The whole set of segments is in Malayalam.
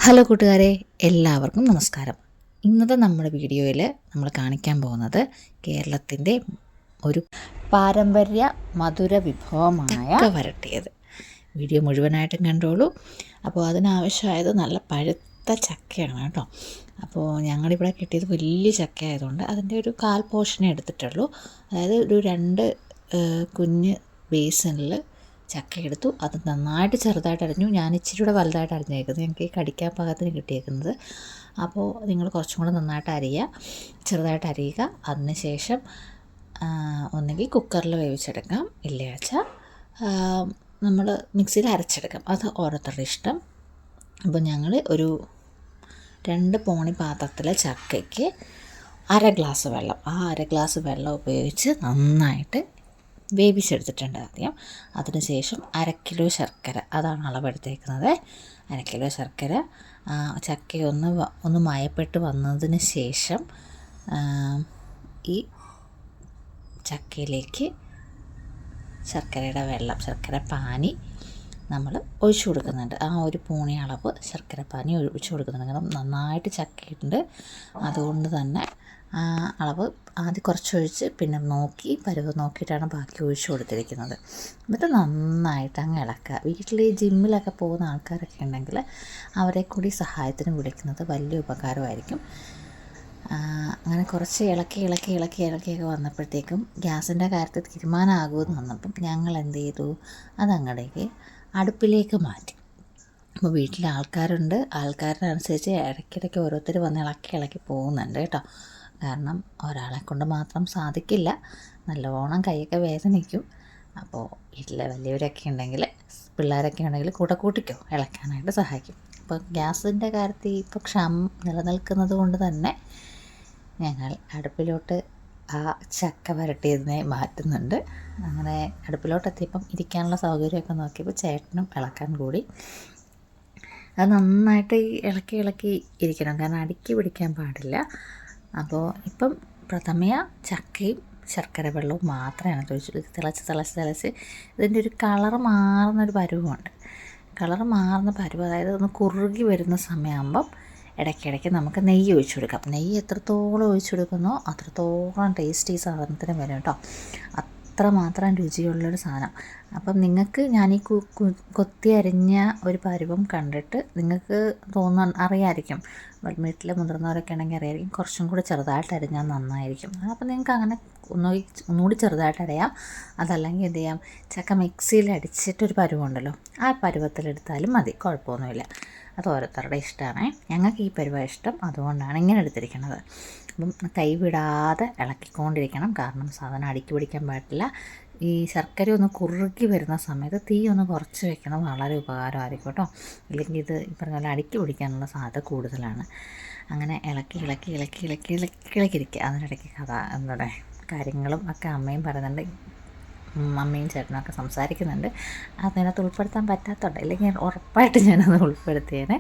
ഹലോ കൂട്ടുകാരെ, എല്ലാവർക്കും നമസ്കാരം. ഇന്നത്തെ നമ്മുടെ വീഡിയോയിൽ നമ്മൾ കാണിക്കാൻ പോകുന്നത് കേരളത്തിൻ്റെ ഒരു പാരമ്പര്യ മധുര വിഭവമായ ചക്ക വരട്ടിയത്. വീഡിയോ മുഴുവനായിട്ടും കണ്ടോളൂ. അപ്പോൾ അതിനാവശ്യമായത് നല്ല പഴുത്ത ചക്കയാണ് കേട്ടോ. അപ്പോൾ ഞങ്ങളിവിടെ കിട്ടിയത് വലിയ ചക്ക ആയതുകൊണ്ട് അതിൻ്റെ ഒരു 1/4 പോർഷനേ എടുത്തിട്ടുള്ളൂ. അതായത് ഒരു 2 കുഞ്ഞ് ബേസിനിൽ ചക്ക എടുത്തു. അത് നന്നായിട്ട് ചെറുതായിട്ട് അരിഞ്ഞു. ഞാൻ ഇച്ചിരി കൂടെ വലുതായിട്ട് അരിഞ്ഞേക്കുന്നത്, എനിക്ക് ഈ കടിക്കാൻ പാകത്തിന് കിട്ടിയേക്കുന്നത്. അപ്പോൾ നിങ്ങൾ കുറച്ചും കൂടെ നന്നായിട്ട് അരിയുക, ചെറുതായിട്ട് അരിയുക. അതിന് ശേഷം ഒന്നുകിൽ കുക്കറിൽ വേവിച്ചെടുക്കാം, ഇല്ലയാച്ചാൽ നമ്മൾ മിക്സിയിൽ അരച്ചെടുക്കാം. അത് ഓരോരുത്തരുടെ ഇഷ്ടം. അപ്പോൾ ഞങ്ങൾ ഒരു 2 പോണി പാത്രത്തിലെ ചക്കയ്ക്ക് 1/2 ഗ്ലാസ് വെള്ളം, ആ 1/2 ഗ്ലാസ് വെള്ളം ഉപയോഗിച്ച് നന്നായിട്ട് വേവിച്ചെടുത്തിട്ടുണ്ട് ആദ്യം. അതിനുശേഷം 1/2 കിലോ ശർക്കര, അതാണ് അളവെടുത്തേക്കുന്നത്. 1/2 കിലോ ശർക്കര ചക്കയൊന്ന് മയപ്പെട്ട് വന്നതിന് ശേഷം ഈ ചക്കയിലേക്ക് ശർക്കരയുടെ വെള്ളം, ശർക്കര പാനി നമ്മൾ ഒഴിച്ചു കൊടുക്കുന്നുണ്ട്. ആ ഒരു പൂണി അളവ് ശർക്കര പാനി ഒഴിച്ചു കൊടുക്കുന്നുണ്ട്. കാരണം നന്നായിട്ട് ചക്കയുണ്ട്, അതുകൊണ്ട് തന്നെ ആ അളവ് ആദ്യം കുറച്ചൊഴിച്ച് പിന്നെ പരുവ് നോക്കിയിട്ടാണ് ബാക്കി ഒഴിച്ചു കൊടുത്തിരിക്കുന്നത്. എന്നിട്ട് നന്നായിട്ട് അങ്ങ് ഇളക്കുക. വീട്ടിൽ ജിമ്മിലൊക്കെ പോകുന്ന ആൾക്കാരൊക്കെ ഉണ്ടെങ്കിൽ അവരെ കൂടി സഹായത്തിന് വിളിക്കുന്നത് വലിയ ഉപകാരമായിരിക്കും. അങ്ങനെ കുറച്ച് ഇളക്കിയൊക്കെ വന്നപ്പോഴത്തേക്കും ഗ്യാസിൻ്റെ കാര്യത്തിൽ തീരുമാനമാകുമെന്ന് വന്നപ്പം ഞങ്ങൾ എന്ത് ചെയ്തു, അതങ്ങടേക്ക് അടുപ്പിലേക്ക് മാറ്റി. അപ്പോൾ വീട്ടിൽ ആൾക്കാരുണ്ട്, ആൾക്കാരനുസരിച്ച് ഇടയ്ക്കിടയ്ക്ക് ഓരോരുത്തർ വന്ന് ഇളക്കി പോകുന്നുണ്ട് കേട്ടോ. കാരണം ഒരാളെ കൊണ്ട് മാത്രം സാധിക്കില്ല, നല്ലവണ്ണം കൈയൊക്കെ വേദനിക്കും. അപ്പോൾ വീട്ടിലെ വലിയവരൊക്കെ ഉണ്ടെങ്കിൽ, പിള്ളേരൊക്കെ ഉണ്ടെങ്കിൽ കൂട്ടിക്കോ, ഇളക്കാനായിട്ട് സഹായിക്കും. അപ്പോൾ ഗ്യാസിൻ്റെ കാര്യത്തിൽ ഇപ്പോൾ ക്ഷാമം നിലനിൽക്കുന്നത് കൊണ്ട് തന്നെ ഞങ്ങൾ അടുപ്പിലോട്ട് ആ ചക്ക വരട്ടിയതിനെ മാറ്റുന്നുണ്ട്. അങ്ങനെ അടുപ്പിലോട്ടെത്തിയപ്പം ഇരിക്കാനുള്ള സൗകര്യമൊക്കെ നോക്കിയപ്പോൾ ചേട്ടനും ഇളക്കാൻ കൂടി. അത് നന്നായിട്ട് ഇളക്കി ഇരിക്കണം, കാരണം അടുക്കി പിടിക്കാൻ പാടില്ല. അപ്പോൾ ഇപ്പം പ്രഥമയ ചക്കയും ശർക്കര വെള്ളവും മാത്രമാണ് തിളച്ച് ഇതിൻ്റെ ഒരു കളറ് മാറുന്നൊരു പരുവമുണ്ട്. കളറ് മാറുന്ന പരുവം, അതായത് ഒന്ന് കുറുകി വരുന്ന സമയമാകുമ്പം ഇടയ്ക്കിടയ്ക്ക് നമുക്ക് നെയ്യ് ഒഴിച്ചു കൊടുക്കാം. നെയ്യ് എത്രത്തോളം ഒഴിച്ചു കൊടുക്കുന്നോ അത്രത്തോളം ടേസ്റ്റ് ഈ സാധനത്തിന് വരും കേട്ടോ. അത്രമാത്രം രുചിയുള്ളൊരു സാധനം. അപ്പം നിങ്ങൾക്ക് ഞാൻ ഈ കൊത്തി അരിഞ്ഞ ഒരു പരുവം കണ്ടിട്ട് നിങ്ങൾക്ക് അറിയാമായിരിക്കും, വീട്ടിൽ മുതിർന്നവരൊക്കെ ഉണ്ടെങ്കിൽ അറിയാമായിരിക്കും, കുറച്ചും കൂടി ചെറുതായിട്ട് അരിഞ്ഞാൽ നന്നായിരിക്കും. അപ്പം നിങ്ങൾക്ക് അങ്ങനെ ഒന്നുകൂടി ചെറുതായിട്ട് അരിയാം. അതല്ലെങ്കിൽ എന്ത് ചെയ്യാം, ചക്ക മിക്സിയിൽ അടിച്ചിട്ടൊരു പരുവമുണ്ടല്ലോ, ആ പരുവത്തിലെടുത്താലും മതി, കുഴപ്പമൊന്നുമില്ല. അത് ഓരോരുത്തരുടെ ഇഷ്ടമാണ്. ഞങ്ങൾക്ക് ഈ പരുവം ഇഷ്ടം, അതുകൊണ്ടാണ് ഇങ്ങനെ എടുത്തിരിക്കുന്നത്. അപ്പം കൈ വിടാതെ ഇളക്കിക്കൊണ്ടിരിക്കണം, കാരണം സാധനം അടുക്കി പിടിക്കാൻ പാടില്ല. ഈ ശർക്കര ഒന്ന് കുറുകി വരുന്ന സമയത്ത് തീ ഒന്ന് കുറച്ച് വെക്കണം, വളരെ ഉപകാരമായിരിക്കും കേട്ടോ. ഇല്ലെങ്കിൽ ഇത് ഈ പറഞ്ഞ പോലെ അടുക്കി പിടിക്കാനുള്ള സാധ്യത കൂടുതലാണ്. അങ്ങനെ ഇളക്കിയിരിക്കുക. അതിനിടയ്ക്ക് എന്താണ് കാര്യങ്ങളും ഒക്കെ അമ്മയും പറയുന്നുണ്ട്, അമ്മയും ചേട്ടനൊക്കെ സംസാരിക്കുന്നുണ്ട്. അതിനകത്ത് ഉൾപ്പെടുത്താൻ പറ്റാത്തതുണ്ട്, ഇല്ലെങ്കിൽ ഉറപ്പായിട്ട് ഞാനത് ഉൾപ്പെടുത്തിയേനെ.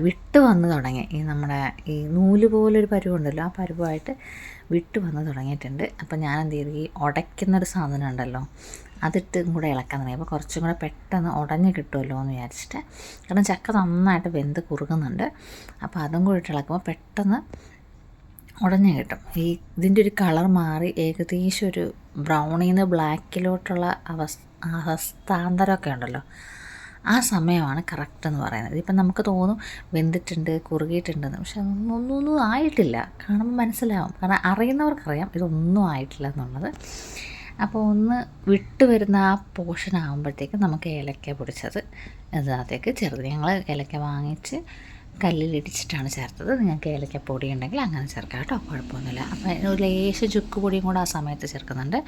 വിട്ട് വന്ന് തുടങ്ങി. നമ്മുടെ ഈ നൂല് പോലൊരു പരുവുണ്ടല്ലോ, ആ പരുവായിട്ട് വിട്ട് വന്ന് തുടങ്ങിയിട്ടുണ്ട്. അപ്പോൾ ഞാൻ എന്ത് ചെയ്തു, ഈ ഉടയ്ക്കുന്നൊരു സാധനം ഉണ്ടല്ലോ, അതിട്ടും കൂടെ ഇളക്കാൻ തുടങ്ങി. അപ്പോൾ കുറച്ചും കൂടെ പെട്ടെന്ന് ഉടഞ്ഞ് കിട്ടുമല്ലോ എന്ന് വിചാരിച്ചിട്ട്, കാരണം ചക്ക നന്നായിട്ട് വെന്ത് കുറുകുന്നുണ്ട്. അപ്പോൾ അതും കൂടി ഇട്ട് ഇളക്കുമ്പോൾ പെട്ടെന്ന് ഉടഞ്ഞ് കിട്ടും. ഇതിൻ്റെ ഒരു കളർ മാറി ഏകദേശം ഒരു ബ്രൗണിൽ നിന്ന് ബ്ലാക്കിലോട്ടുള്ള അവസ്ഥാന്തരമൊക്കെ ഉണ്ടല്ലോ, ആ സമയമാണ് കറക്റ്റ് എന്ന് പറയുന്നത്. ഇപ്പം നമുക്ക് തോന്നും വെന്തിട്ടുണ്ട്, കുറുകിയിട്ടുണ്ടെന്ന്, പക്ഷെ ഒന്നും ആയിട്ടില്ല. കാണുമ്പോൾ മനസ്സിലാവും, കാരണം അറിയുന്നവർക്കറിയാം ഇതൊന്നും ആയിട്ടില്ല എന്നുള്ളത്. അപ്പോൾ ഒന്ന് വിട്ട് വരുന്ന ആ പോർഷൻ ആകുമ്പോഴത്തേക്കും നമുക്ക് ഏലക്ക പൊടിച്ചത് അതിനകത്തേക്ക് ചേർത്ത്. ഞങ്ങൾ ഏലക്ക വാങ്ങിച്ച് കല്ലിലിടിച്ചിട്ടാണ് ചേർത്തത്. നിങ്ങൾക്ക് ഏലക്ക പൊടി ഉണ്ടെങ്കിൽ അങ്ങനെ ചേർക്കാം കേട്ടോ, കുഴപ്പമൊന്നുമില്ല. അപ്പോൾ ഒരു ലേശം ചുക്ക് പൊടിയും കൂടെ ആ സമയത്ത് ചേർക്കുന്നുണ്ട്.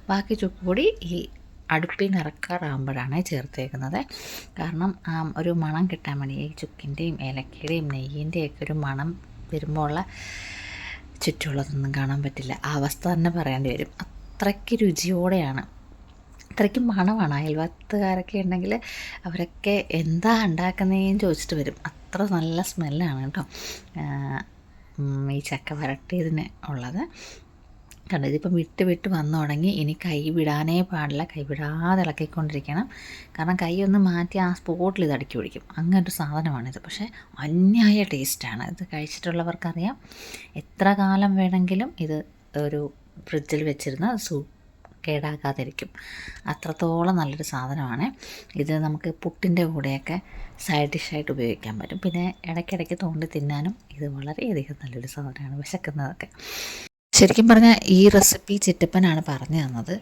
ബാക്കി ചുക്ക് പൊടി ഈ അടുപ്പിൽ നിന്ന് ഇറക്കാറാകുമ്പോഴാണ് ചേർത്തേക്കുന്നത്. കാരണം ഒരു മണം കിട്ടാൻ വേണ്ടി, ഈ ചുക്കിൻ്റെയും ഏലക്കയുടെയും നെയ്യിൻ്റെയൊക്കെ ഒരു മണം വരുമ്പോൾ ഉള്ള ചുറ്റുമുള്ളതൊന്നും കാണാൻ പറ്റില്ല, ആ അവസ്ഥ തന്നെ പറയേണ്ടി വരും. അത്രയ്ക്ക് രുചിയോടെയാണ്, അത്രയ്ക്ക് മണമാണ്. അയൽവത്തുകാരൊക്കെ ഉണ്ടെങ്കിൽ അവരൊക്കെ എന്താ ഉണ്ടാക്കുന്നതെന്ന് ചോദിച്ചിട്ട് വരും, അത്ര നല്ല സ്മെല്ലാണ് കേട്ടോ ഈ ചക്ക വരട്ടിയതിന് ഉള്ളത്. കണ്ടോ ഇതിപ്പം വിട്ട് വിട്ട് വന്നു തുടങ്ങി. ഇനി കൈ വിടാനേ പാടില്ല, കൈ വിടാതെ ഇളക്കിക്കൊണ്ടിരിക്കണം. കാരണം കൈ ഒന്ന് മാറ്റി ആ സ്പോട്ടിൽ ഇത് അടുക്കി പിടിക്കും. അങ്ങനൊരു സാധനമാണിത്. പക്ഷേ അന്യായ ടേസ്റ്റാണ്. ഇത് കഴിച്ചിട്ടുള്ളവർക്കറിയാം. എത്ര കാലം വേണമെങ്കിലും ഇത് ഒരു ഫ്രിഡ്ജിൽ വെച്ചിരുന്ന കേടാകാതിരിക്കും. അത്രത്തോളം നല്ലൊരു സാധനമാണ് ഇത്. നമുക്ക് പുട്ടിൻ്റെ കൂടെയൊക്കെ സൈഡ് ഡിഷായിട്ട് ഉപയോഗിക്കാൻ പറ്റും. പിന്നെ ഇടയ്ക്കിടയ്ക്ക് തോണ്ടി തിന്നാനും ഇത് വളരെയധികം നല്ലൊരു സാധനമാണ്, വിശക്കുന്നതൊക്കെ. ശരിക്കും പറഞ്ഞാൽ ഈ റെസിപ്പി ചിറ്റപ്പനാണ് പറഞ്ഞു തന്നത്.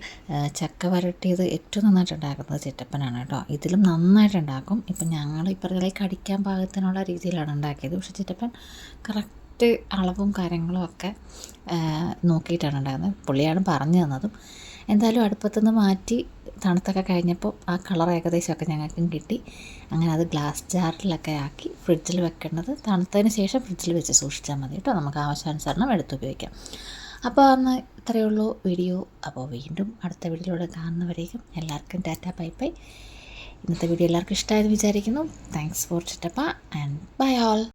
ചക്ക വരട്ടിയത് ഏറ്റവും നന്നായിട്ട് ഉണ്ടാക്കുന്നത് ചിറ്റപ്പനാണ് കേട്ടോ. ഇതിലും നന്നായിട്ടുണ്ടാക്കും. ഇപ്പം ഞങ്ങൾ ഈ പറഞ്ഞ കടിക്കാൻ പാകത്തിനുള്ള രീതിയിലാണ് ഉണ്ടാക്കിയത്. പക്ഷേ ചിറ്റപ്പൻ കറക്റ്റ് അളവും കാര്യങ്ങളും ഒക്കെ നോക്കിയിട്ടാണ് ഉണ്ടാകുന്നത്. പുള്ളിയാണ് പറഞ്ഞു തന്നതും. എന്തായാലും അടുപ്പത്തുനിന്ന് മാറ്റി തണുത്തൊക്കെ കഴിഞ്ഞപ്പോൾ ആ കളർ ഏകദേശമൊക്കെ ഞങ്ങൾക്കും കിട്ടി. അങ്ങനെ അത് ഗ്ലാസ് ജാറിലൊക്കെ ആക്കി ഫ്രിഡ്ജിൽ വെക്കേണ്ടത് തണുത്തതിന് ശേഷം ഫ്രിഡ്ജിൽ വെച്ച് സൂക്ഷിച്ചാൽ മതി കേട്ടോ. നമുക്ക് ആവശ്യാനുസരണം എടുത്തുപയോഗിക്കാം. അപ്പോൾ അന്ന് ഇത്രയേ ഉള്ളൂ വീഡിയോ. അപ്പോൾ വീണ്ടും അടുത്ത വീഡിയോയിലൂടെ കാണുന്നവരേക്കും എല്ലാവർക്കും ടാറ്റ ബൈ ബൈ. ഇന്നത്തെ വീഡിയോ എല്ലാവർക്കും ഇഷ്ടമായെന്ന് വിചാരിക്കുന്നു. താങ്ക്സ് ഫോർ ചിറ്റപ്പ ആൻഡ് ബൈ ഓൾ.